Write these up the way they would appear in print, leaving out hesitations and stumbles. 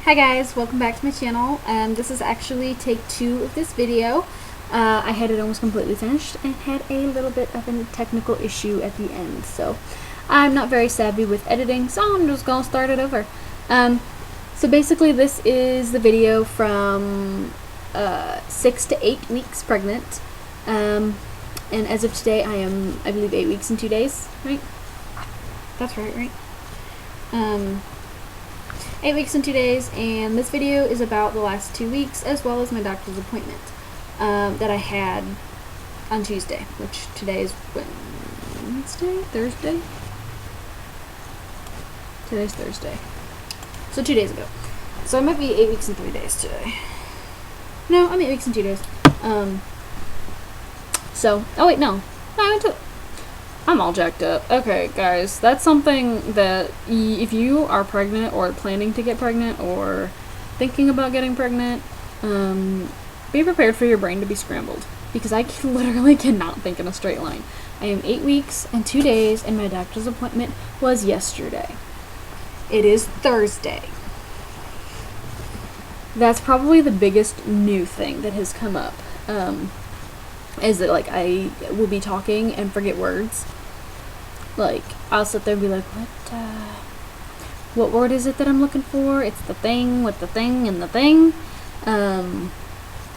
Hi guys, welcome back to my channel. This is actually take 2 of this video. I had it almost completely finished and had a little bit of a technical issue at the end, so I'm not very savvy with editing, so I'm just gonna start it over. So basically this is the video from 6 to 8 weeks pregnant, and as of today I am, I believe, 8 weeks and 2 days, right? That's right? 8 weeks and 2 days, and this video is about the last 2 weeks as well as my doctor's appointment that I had on Tuesday, which today is Wednesday? Thursday? Today's Thursday. So 2 days ago. So I might be 8 weeks and 3 days today. No, I'm 8 weeks and 2 days. Oh wait, no. I'm all jacked up. Okay, guys, that's something that if you are pregnant or planning to get pregnant or thinking about getting pregnant, be prepared for your brain to be scrambled, because I literally cannot think in a straight line. I am 8 weeks and 2 days, and my doctor's appointment was yesterday. It is Thursday. That's probably the biggest new thing that has come up. Is that, like, I will be talking and forget words. Like, I'll sit there and be like, what word is it that I'm looking for? It's the thing with the thing and the thing.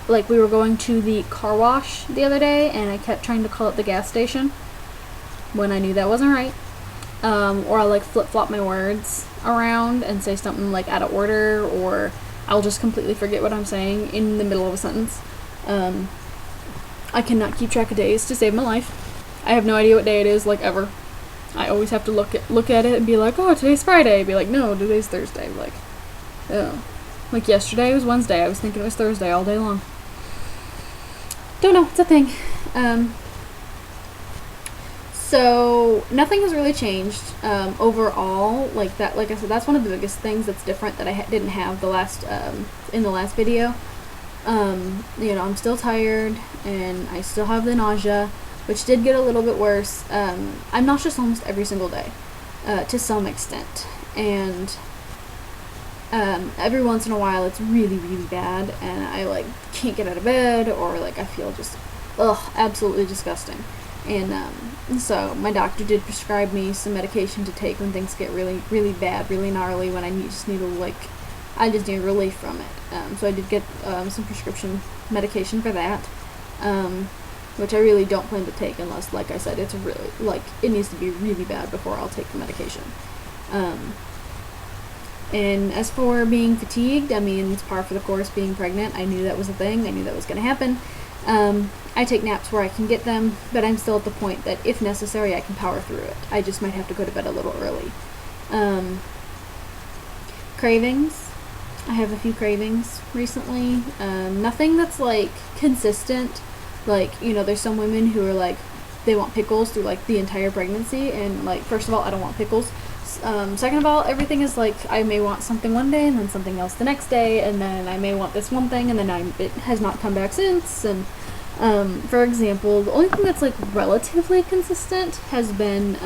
Like, we were going to the car wash the other day, and I kept trying to call it the gas station when I knew that wasn't right. Or I'll, like, flip-flop my words around and say something, like, out of order, or I'll just completely forget what I'm saying in the middle of a sentence. I cannot keep track of days to save my life. I have no idea what day it is, like, ever. I always have to look at it and be like, oh, today's Friday. Be like, no, today's Thursday. Like, oh. Like, yesterday was Wednesday. I was thinking it was Thursday all day long. Don't know. It's a thing. So, nothing has really changed overall. Like I said, that's one of the biggest things that's different that I didn't have in the last video. I'm still tired, and I still have the nausea, which did get a little bit worse. I'm nauseous almost every single day, to some extent, and every once in a while it's really, really bad, and I, like, can't get out of bed, or, like, I feel just, absolutely disgusting. And so my doctor did prescribe me some medication to take when things get really, really bad, really gnarly, when I just need relief from it. So I did get some prescription medication for that, which I really don't plan to take unless, like I said, it's really, like, it needs to be really bad before I'll take the medication. And as for being fatigued, I mean, it's par for the course being pregnant. I knew that was a thing. I knew that was going to happen. I take naps where I can get them, but I'm still at the point that if necessary I can power through it. I just might have to go to bed a little early. Cravings. I have a few cravings recently. Nothing that's, like, consistent. Like, there's some women who are, like, they want pickles through, like, the entire pregnancy, and, like, first of all, I don't want pickles. Second of all, everything is, like, I may want something one day, and then something else the next day, and then I may want this one thing, and then it has not come back since, and, for example, the only thing that's, like, relatively consistent has been,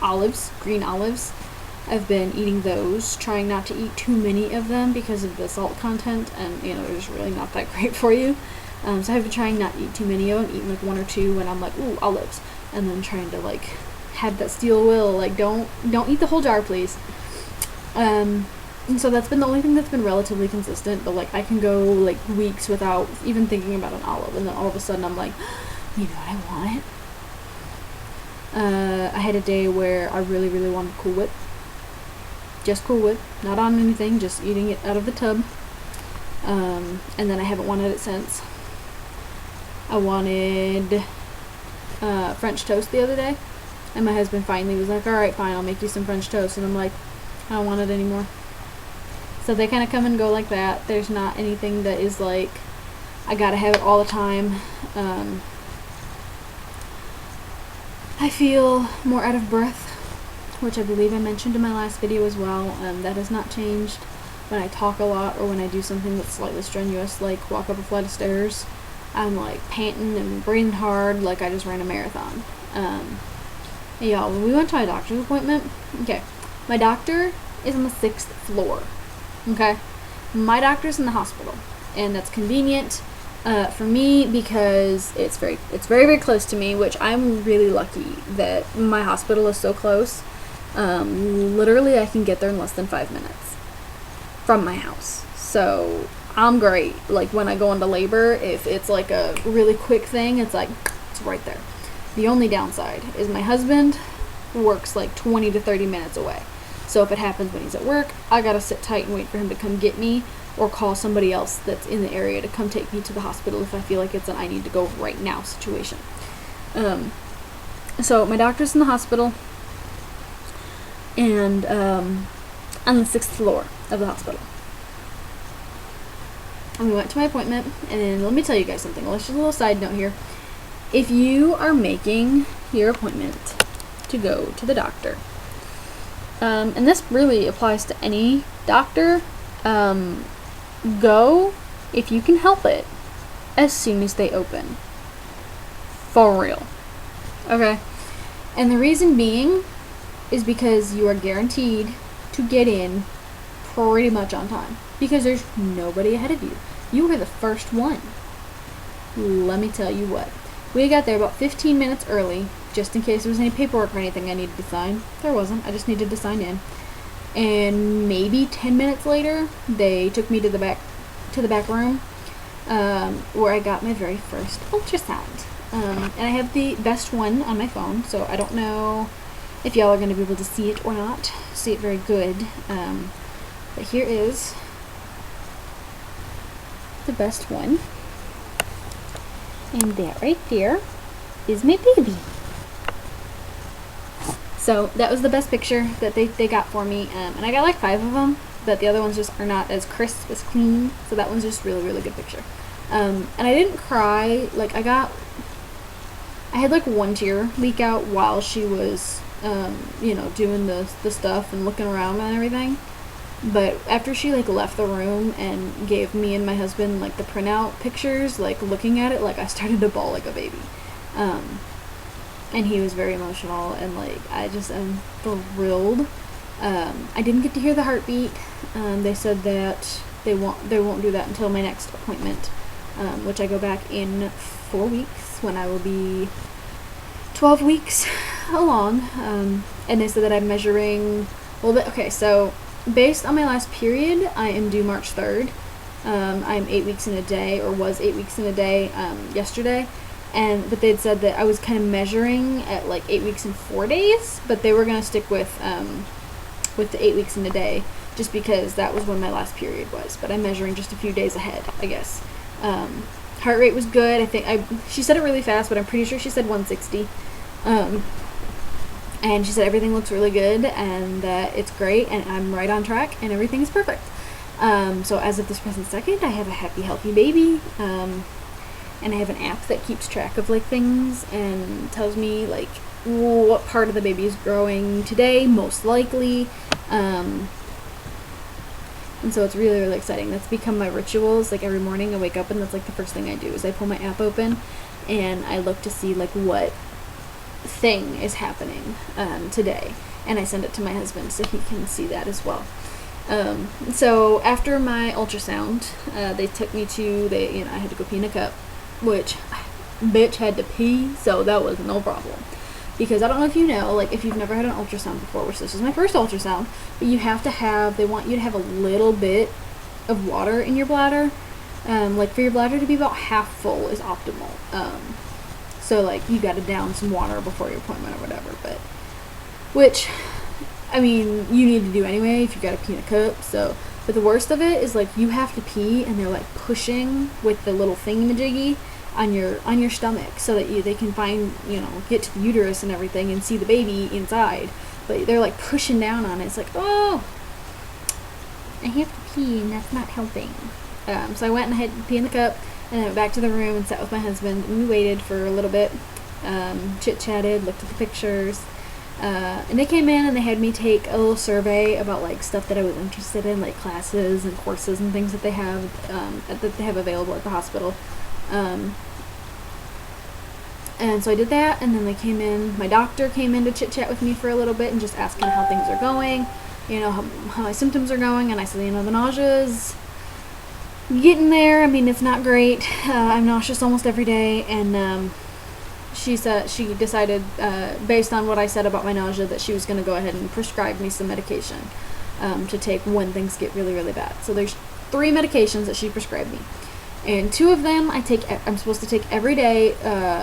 olives, green olives. I've been eating those, trying not to eat too many of them because of the salt content, and, they're just really not that great for you. So I've been trying not to eat too many of them, eating, like, 1 or 2 when I'm like, ooh, olives, and then trying to, like, have that steel will, like, don't eat the whole jar, please. And so that's been the only thing that's been relatively consistent, but, like, I can go, like, weeks without even thinking about an olive, and then all of a sudden I'm like, you know what I want? I had a day where I really, really wanted Cool Whip. Just Cool Whip, not on anything, just eating it out of the tub. And then I haven't wanted it since. I wanted French toast the other day, and my husband finally was like, alright, fine, I'll make you some French toast, and I'm like, I don't want it anymore. So they kind of come and go like that. There's not anything that is like, I gotta have it all the time. I feel more out of breath, which I believe I mentioned in my last video as well. That has not changed. When I talk a lot, or when I do something that's slightly strenuous, like walk up a flight of stairs, I'm, like, panting and breathing hard like I just ran a marathon. Y'all, when we went to my doctor's appointment, okay, my doctor is on the 6th floor, okay? my doctor's in the hospital, and that's convenient for me because it's very very close to me, which I'm really lucky that my hospital is so close. Literally, I can get there in less than 5 minutes from my house. So I'm great. Like when I go into labor, if it's like a really quick thing, it's like it's right there. The only downside is my husband works like 20 to 30 minutes away. So if it happens when he's at work, I gotta sit tight and wait for him to come get me, or call somebody else that's in the area to come take me to the hospital if I feel like it's an I need to go right now situation. So my doctor's in the hospital, and on the 6th floor of the hospital. And we went to my appointment, and let me tell you guys something. Let's just a little side note here. If you are making your appointment to go to the doctor, and this really applies to any doctor, go, if you can help it, as soon as they open. For real. Okay? And the reason being is because you are guaranteed to get in pretty much on time. Because there's nobody ahead of you. You were the first one. Let me tell you what. We got there about 15 minutes early, just in case there was any paperwork or anything I needed to sign. There wasn't. I just needed to sign in. And maybe 10 minutes later, they took me to the back room, where I got my very first ultrasound. And I have the best one on my phone, so I don't know if y'all are going to be able to see it or not. See it very good. But here is the best one. And that right there is my baby. So that was the best picture that they got for me. And I got like 5 of them, but the other ones just are not as crisp, as clean. So that one's just really, really good picture. And I didn't cry. Like I had like one tear leak out while she was, doing the stuff and looking around and everything. But after she like left the room and gave me and my husband like the printout pictures, like looking at it, like I started to bawl like a baby. And he was very emotional, and like I just am thrilled. I didn't get to hear the heartbeat. They said that they won't do that until my next appointment, which I go back in 4 weeks when I will be 12 weeks along. And they said that I'm measuring. Okay, so based on my last period, I am due March 3rd. I'm 8 weeks in a day, or was 8 weeks in a day yesterday. But they'd said that I was kind of measuring at like 8 weeks and 4 days, but they were going to stick with the 8 weeks in a day, just because that was when my last period was. But I'm measuring just a few days ahead, I guess. Heart rate was good. I think she said it really fast, but I'm pretty sure she said 160. And she said everything looks really good, and that it's great, and I'm right on track, and everything is perfect. So as of this present second, I have a happy, healthy baby. And I have an app that keeps track of like things and tells me like what part of the baby is growing today, most likely. And so it's really, really exciting. That's become my rituals. Like every morning I wake up and that's like the first thing I do is I pull my app open and I look to see like what thing is happening today. And I send it to my husband so he can see that as well. So after my ultrasound, they took me to, I had to go pee in a cup, which bitch had to pee, so that was no problem. Because I don't know if you know, like if you've never had an ultrasound before, which this is my first ultrasound, but you have to have, they want you to have a little bit of water in your bladder. Like for your bladder to be about half full is optimal. So like you gotta down some water before your appointment or whatever, which, I mean, you need to do anyway if you gotta pee in a cup, but the worst of it is like you have to pee and they're like pushing with the little thingamajiggy on your stomach so that they can get to the uterus and everything and see the baby inside. But they're like pushing down on it. It's like, oh, I have to pee and that's not helping. So I went and I had to pee in the cup and I went back to the room and sat with my husband and we waited for a little bit, chit-chatted, looked at the pictures. And they came in and they had me take a little survey about like stuff that I was interested in, like classes and courses and things that they have available at the hospital. And so I did that, and then they came in. My doctor came in to chit chat with me for a little bit and just asking how things are going, how my symptoms are going. And I said, the nausea is getting there. I mean, it's not great. I'm nauseous almost every day, and she decided, based on what I said about my nausea, that she was going to go ahead and prescribe me some medication to take when things get really, really bad. So there's 3 medications that she prescribed me, and 2 of them I'm supposed to take every day,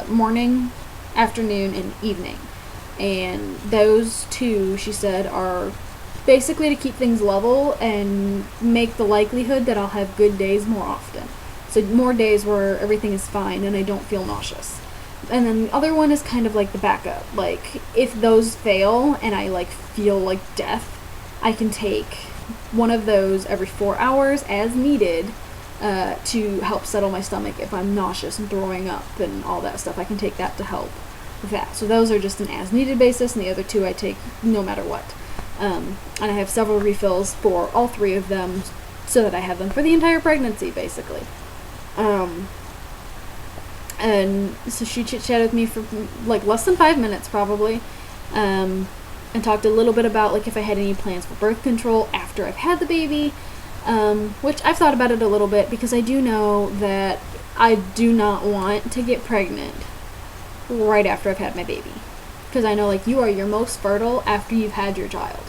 morning, afternoon, and evening. And those 2, she said, are basically to keep things level and make the likelihood that I'll have good days more often. So more days where everything is fine and I don't feel nauseous. And then the other one is kind of like the backup. Like, if those fail and I like feel like death, I can take one of those every 4 hours as needed, to help settle my stomach if I'm nauseous and throwing up and all that stuff. I can take that to help with that. So those are just an as needed basis, and the other 2 I take no matter what. And I have several refills for all 3 of them, so that I have them for the entire pregnancy, basically. And so she chit-chatted with me for like less than 5 minutes, probably, and talked a little bit about like if I had any plans for birth control after I've had the baby, which I've thought about it a little bit, because I do know that I do not want to get pregnant right after I've had my baby. Because I know, like, you are your most fertile after you've had your child.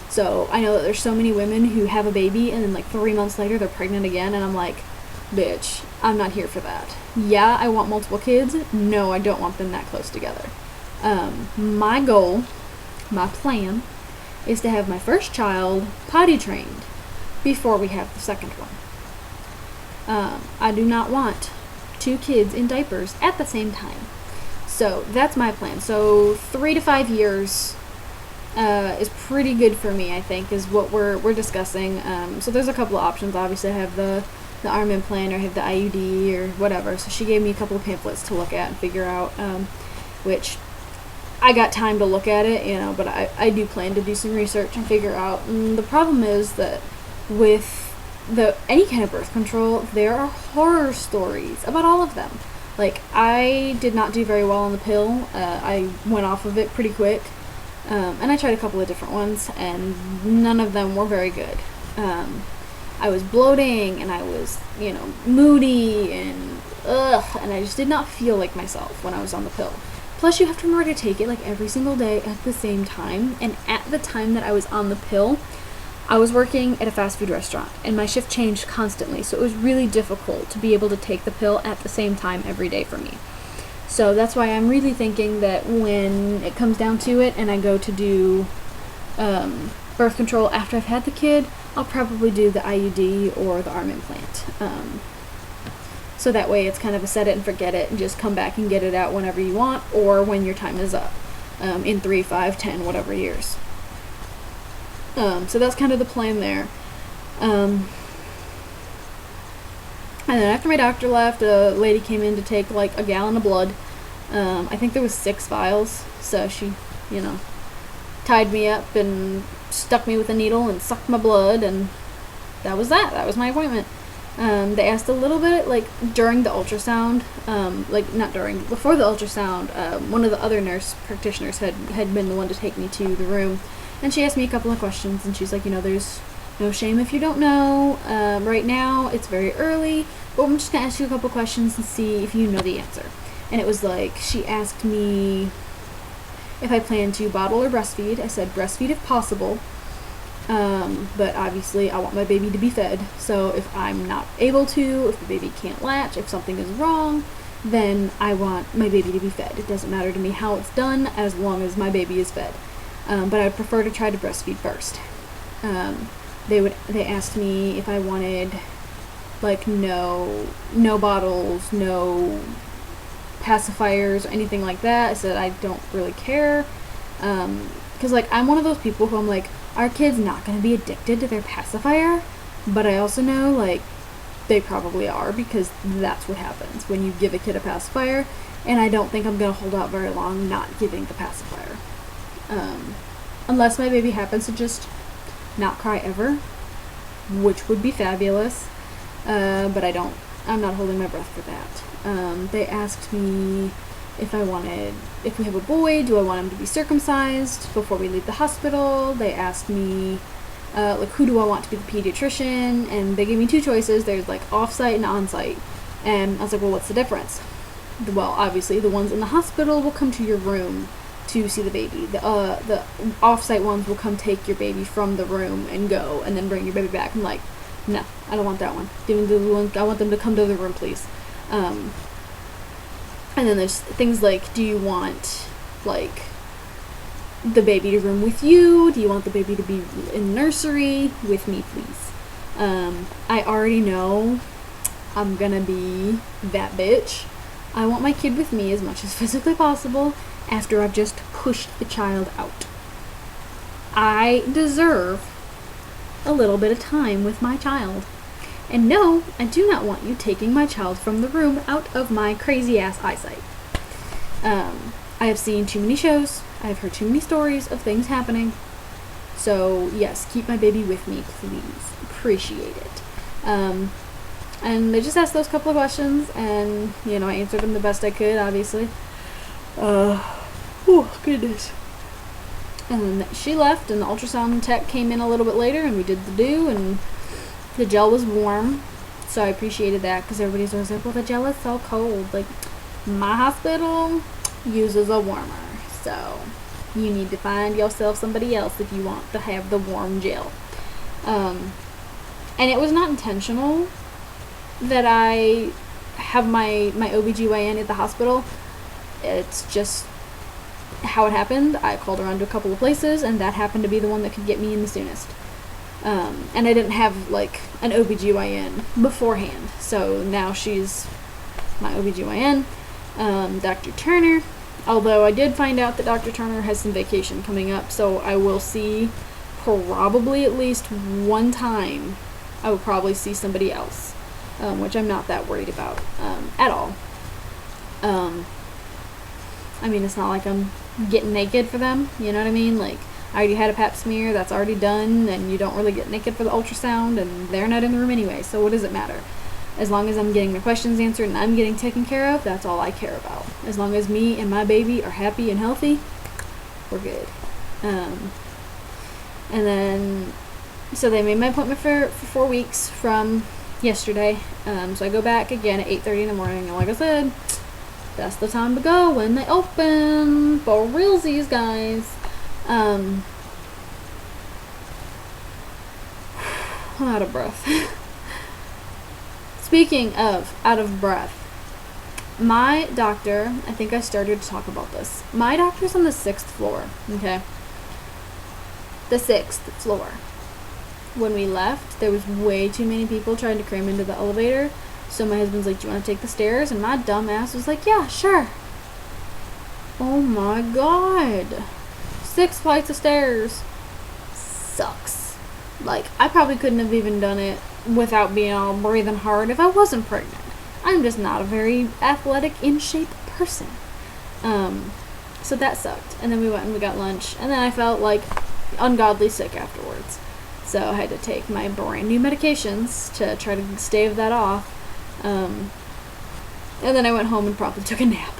So I know that there's so many women who have a baby and then like 3 months later they're pregnant again, and I'm like, bitch, I'm not here for that. Yeah, I want multiple kids. No, I don't want them that close together. My goal, my plan, is to have my first child potty trained before we have the second one. I do not want 2 kids in diapers at the same time. So that's my plan. So 3 to 5 years is pretty good for me, I think, is what we're discussing. So there's a couple of options. Obviously, I have the arm implant, or I have the IUD, or whatever. So she gave me a couple of pamphlets to look at and figure out, which I got time to look at it, but I do plan to do some research and figure out. And the problem is that with any kind of birth control, there are horror stories about all of them. Like, I did not do very well on the pill. I went off of it pretty quick. And I tried a couple of different ones, and none of them were very good. I was bloating, and I was, moody, and I just did not feel like myself when I was on the pill. Plus, you have to remember to take it like every single day at the same time. And at the time that I was on the pill, I was working at a fast food restaurant, and my shift changed constantly, so it was really difficult to be able to take the pill at the same time every day for me. So that's why I'm really thinking that when it comes down to it and I go to do birth control after I've had the kid, I'll probably do the IUD or the arm implant. So that way it's kind of a set it and forget it and just come back and get it out whenever you want, or when your time is up, in 3, 5, 10, whatever years. So that's kind of the plan there. And then after my doctor left, a lady came in to take like a gallon of blood. I think there was 6 vials. So she, tied me up and stuck me with a needle and sucked my blood, and that was that. That was my appointment. They asked a little bit, like, during the ultrasound, before the ultrasound, one of the other nurse practitioners had been the one to take me to the room, and she asked me a couple of questions, and she's like, there's no shame if you don't know. Right now, it's very early, but I'm just going to ask you a couple of questions and see if you know the answer. And it was like, she asked me if I plan to bottle or breastfeed. I said breastfeed if possible. But obviously I want my baby to be fed. So if I'm not able to, if the baby can't latch, if something is wrong, then I want my baby to be fed. It doesn't matter to me how it's done as long as my baby is fed. But I'd prefer to try to breastfeed first. They asked me if I wanted like no bottles, no pacifiers, or anything like that. I said I don't really care. 'Cause like I'm one of those people who I'm like, our kid's not going to be addicted to their pacifier, but I also know, like, they probably are, because that's what happens when you give a kid a pacifier, and I don't think I'm going to hold out very long not giving the pacifier. Unless my baby happens to just not cry ever, which would be fabulous, but I'm not holding my breath for that. They asked me if we have a boy, do I want him to be circumcised before we leave the hospital? They asked me like, who do I want to be the pediatrician? And they gave me two choices. There's, like, off-site and on-site. And I was like, well, what's the difference? Well, obviously, the ones in the hospital will come to your room to see the baby. The off-site ones will come take your baby from the room and go, and then bring your baby back. I'm like, no, I don't want that one. I want them to come to the room, please. And then there's things like, do you want, like, the baby to room with you? Do you want the baby to be in nursery? With me, please. I already know I'm gonna be that bitch. I want my kid with me as much as physically possible after I've just pushed the child out. I deserve a little bit of time with my child. And no, I do not want you taking my child from the room out of my crazy ass eyesight. I have seen too many shows. I have heard too many stories of things happening. So yes, keep my baby with me, please. Appreciate it. And they just asked those couple of questions, and, you know, I answered them the best I could, obviously. Oh, goodness. And then she left, and the ultrasound tech came in a little bit later, and we did the do, and the gel was warm, so I appreciated that, because everybody's always like, well, the gel is so cold. Like, my hospital uses a warmer, so you need to find yourself somebody else if you want to have the warm gel. And it was not intentional that I have my OBGYN at the hospital. It's just how it happened. I called around to a couple of places, and that happened to be the one that could get me in the soonest. And I didn't have, like, an OBGYN beforehand, so now she's my OBGYN. Dr. Turner, although I did find out that Dr. Turner has some vacation coming up, so I will see probably at least one time. I will probably see somebody else, which I'm not that worried about at all. I mean, it's not like I'm getting naked for them, you know what I mean? Like, I already had a pap smear, that's already done, and you don't really get naked for the ultrasound, and they're not in the room anyway, so what does it matter? As long as I'm getting the questions answered and I'm getting taken care of, that's all I care about. As long as me and my baby are happy and healthy, we're good. And then, so they made my appointment for 4 weeks from yesterday. So I go back again at 8:30 in the morning, and like I said, that's the time to go when they open. For realsies, guys. I'm out of breath. Speaking of out of breath, my doctor, I think I started to talk about this. My doctor's on the 6th floor, okay? The 6th floor. When we left, there was way too many people trying to cram into the elevator. So my husband's like, do you want to take the stairs? And my dumb ass was like, yeah, sure. Oh my god. 6 flights of stairs. Sucks. Like, I probably couldn't have even done it without being all breathing hard if I wasn't pregnant. I'm just not a very athletic, in shape person. So that sucked. And then we went and we got lunch. And then I felt like ungodly sick afterwards. So I had to take my brand new medications to try to stave that off. And then I went home and promptly took a nap.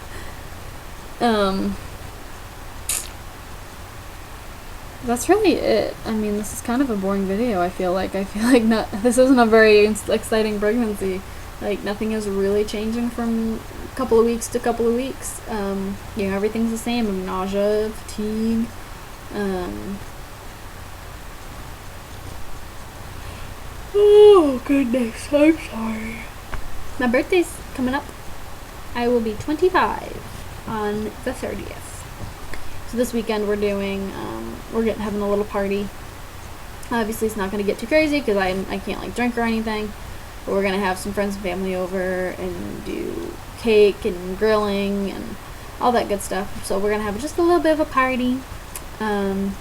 That's really it. I mean, this is kind of a boring video, I feel like. This isn't a very exciting pregnancy. Like, nothing is really changing from couple of weeks to couple of weeks. You know, everything's the same. I'm nausea, fatigue. Oh, goodness. I'm sorry. My birthday's coming up. I will be 25 on the 30th. So this weekend we're doing, having a little party. Obviously it's not going to get too crazy because I can't like drink or anything. But we're going to have some friends and family over and do cake and grilling and all that good stuff. So we're going to have just a little bit of a party. And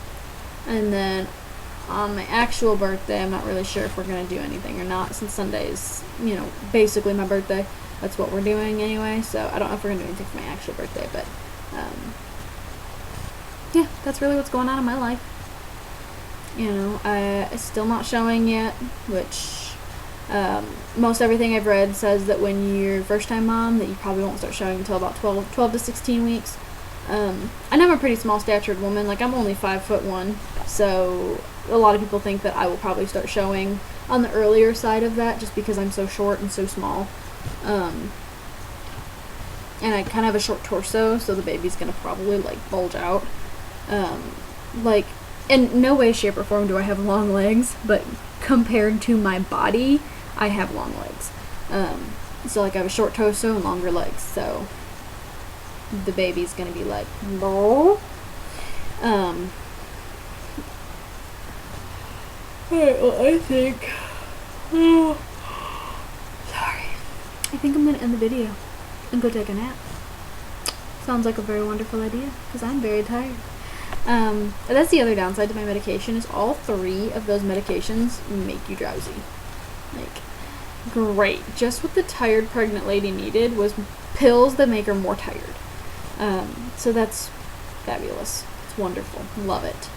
then on my actual birthday, I'm not really sure if we're going to do anything or not, since Sunday is, you know, basically my birthday. That's what we're doing anyway, so I don't know if we're going to do anything for my actual birthday, but, yeah, that's really what's going on in my life. You know, it's still not showing yet, which, most everything I've read says that when you're first-time mom, that you probably won't start showing until about 12 to 16 weeks. I know I'm a pretty small-statured woman, like, I'm only 5'1", so a lot of people think that I will probably start showing on the earlier side of that just because I'm so short and so small. And I kind of have a short torso, so the baby's gonna probably like bulge out. Like, in no way, shape, or form do I have long legs, but compared to my body, I have long legs. So like I have a short torso and longer legs, so the baby's gonna be like, no. Alright, well, I think, sorry, I think I'm gonna end the video and go take a nap. Sounds like a very wonderful idea, because I'm very tired. But that's the other downside to my medication, is all 3 of those medications make you drowsy. Like, great. Just what the tired pregnant lady needed was pills that make her more tired. So that's fabulous. It's wonderful. Love it.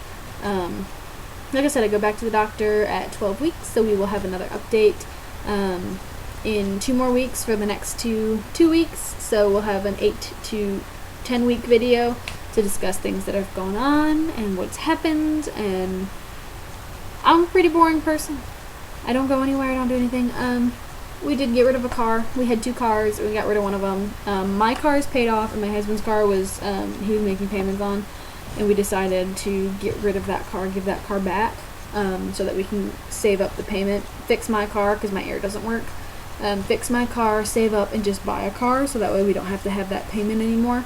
Like I said, I go back to the doctor at 12 weeks, so we will have another update in 2 more weeks for the next two weeks. So we'll have an 8 to 10 week video to discuss things that have gone on and what's happened. And I'm a pretty boring person. I don't go anywhere, I don't do anything. We did get rid of a car. We had 2 cars, we got rid of one of them. My car is paid off, and my husband's car was, he was making payments on, and we decided to get rid of that car, give that car back, so that we can save up the payment, fix my car, because my air doesn't work, fix my car, save up, and just buy a car, so that way we don't have to have that payment anymore.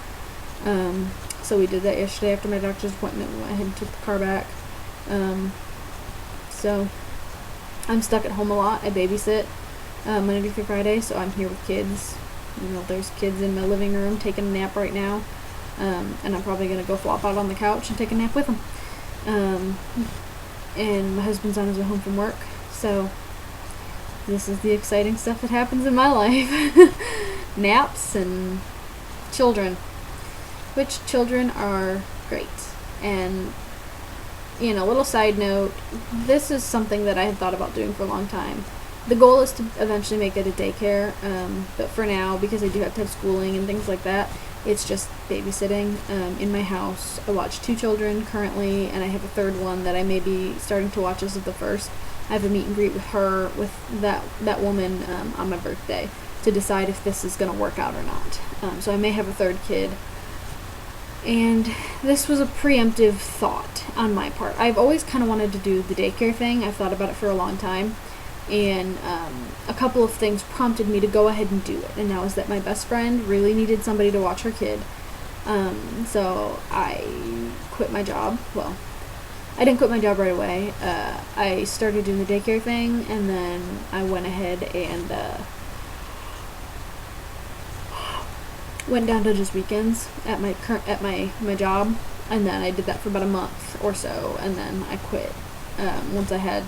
So we did that yesterday after my doctor's appointment. We went ahead and took the car back. So I'm stuck at home a lot. I babysit Monday through Friday, so I'm here with kids. You know, there's kids in my living room taking a nap right now, and I'm probably gonna go flop out on the couch and take a nap with them. And my husband's on his way home from work, so this is the exciting stuff that happens in my life. Naps and children, which children are great. And you know, little side note, this is something that I had thought about doing for a long time. The goal is to eventually make it a daycare, but for now, because I do have to have schooling and things like that, it's just babysitting in my house. I watch 2 children currently, and I have a 3rd one that I may be starting to watch as of the 1st. I have a meet and greet with her, with that woman on my birthday, to decide if this is going to work out or not. So I may have a 3rd kid. And this was a preemptive thought on my part. I've always kind of wanted to do the daycare thing. I've thought about it for a long time. And a couple of things prompted me to go ahead and do it. And that was that my best friend really needed somebody to watch her kid. So I quit my job. Well, I didn't quit my job right away. I started doing the daycare thing, and then I went ahead and went down to just weekends at my job, and then I did that for about a month or so, and then I quit once I had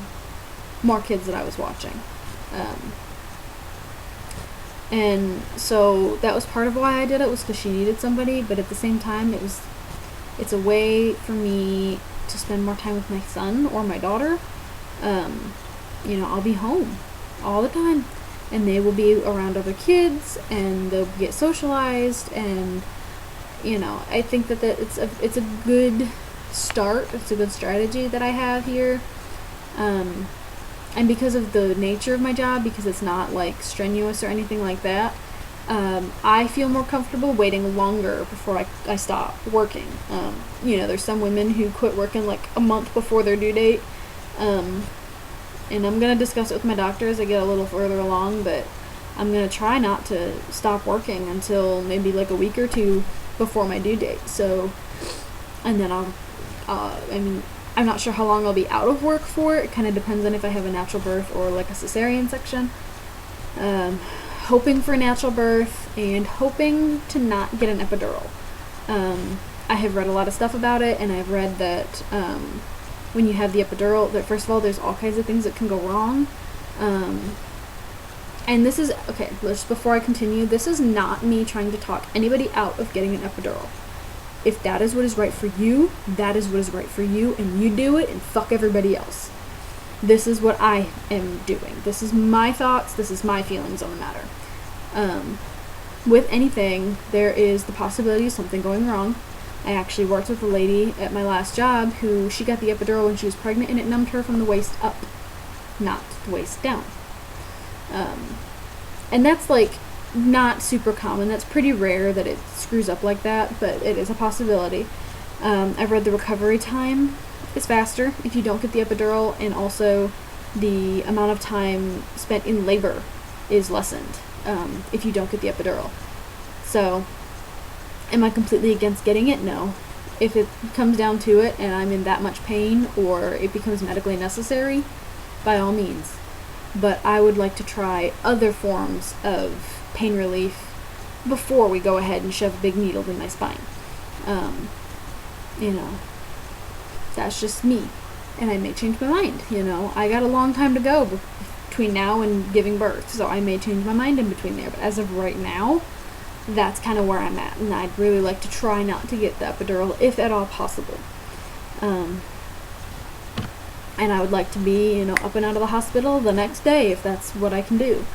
more kids that I was watching. And so that was part of why I did it, was because she needed somebody, but at the same time it's a way for me to spend more time with my son or my daughter. You know, I'll be home all the time, and they will be around other kids, and they'll get socialized, and you know, I think that it's a good start. It's a good strategy that I have here. And because of the nature of my job, because it's not like strenuous or anything like that, I feel more comfortable waiting longer before I stop working. You know, there's some women who quit working like a month before their due date. And I'm going to discuss it with my doctor as I get a little further along, but I'm going to try not to stop working until maybe like a week or 2 before my due date. So, and then I'm not sure how long I'll be out of work for. It kind of depends on if I have a natural birth or like a cesarean section. Hoping for a natural birth and hoping to not get an epidural. I have read a lot of stuff about it, and I've read that when you have the epidural, that first of all, there's all kinds of things that can go wrong. And this is, okay, just before I continue, this is not me trying to talk anybody out of getting an epidural. If that is what is right for you, that is what is right for you, and you do it, and fuck everybody else. This is what I am doing. This is my thoughts, this is my feelings on the matter. With anything, there is the possibility of something going wrong, I actually worked with a lady at my last job who she got the epidural when she was pregnant, and it numbed her from the waist up, not the waist down. And that's like not super common. That's pretty rare that it screws up like that, but it is a possibility. I've read the recovery time is faster if you don't get the epidural, and also the amount of time spent in labor is lessened if you don't get the epidural. So, am I completely against getting it? No. If it comes down to it and I'm in that much pain or it becomes medically necessary, by all means. But I would like to try other forms of pain relief before we go ahead and shove a big needle in my spine. You know, that's just me. And I may change my mind, you know. I got a long time to go between now and giving birth, so I may change my mind in between there. But as of right now, that's kind of where I'm at, and I'd really like to try not to get the epidural if at all possible. And I would like to be, you know, up and out of the hospital the next day if that's what I can do.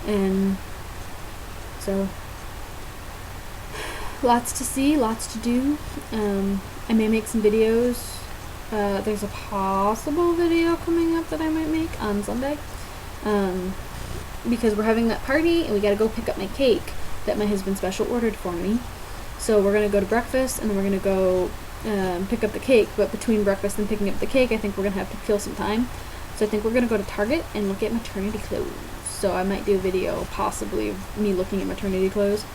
And so, lots to see, lots to do. I may make some videos. There's a possible video coming up that I might make on Sunday. Because we're having that party and we gotta go pick up my cake that my husband special ordered for me. So we're gonna go to breakfast and then we're gonna go pick up the cake. But between breakfast and picking up the cake, I think we're gonna have to kill some time. So I think we're gonna go to Target and look at maternity clothes. So I might do a video possibly of me looking at maternity clothes.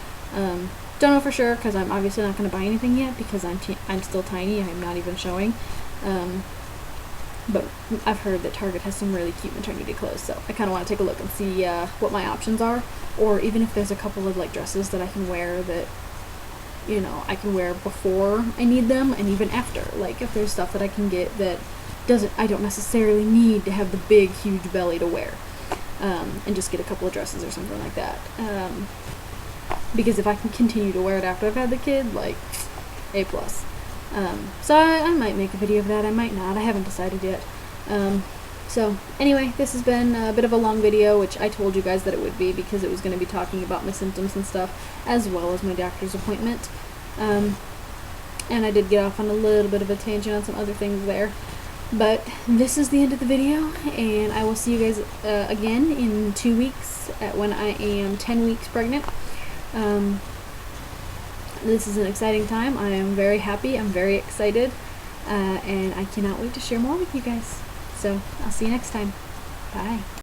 Don't know for sure because I'm obviously not gonna buy anything yet because I'm still tiny. I'm not even showing. But I've heard that Target has some really cute maternity clothes, so I kind of want to take a look and see what my options are, or even if there's a couple of like dresses that I can wear that, you know, I can wear before I need them and even after. Like if there's stuff that I can get that I don't necessarily need to have the big huge belly to wear, and just get a couple of dresses or something like that. Because if I can continue to wear it after I've had the kid, like A+. So I might make a video of that, I might not, I haven't decided yet. So anyway, this has been a bit of a long video, which I told you guys that it would be because it was going to be talking about my symptoms and stuff, as well as my doctor's appointment. And I did get off on a little bit of a tangent on some other things there. But this is the end of the video, and I will see you guys again in 2 weeks when I am 10 weeks pregnant. This is an exciting time. I am very happy. I'm very excited. And I cannot wait to share more with you guys. So, I'll see you next time. Bye.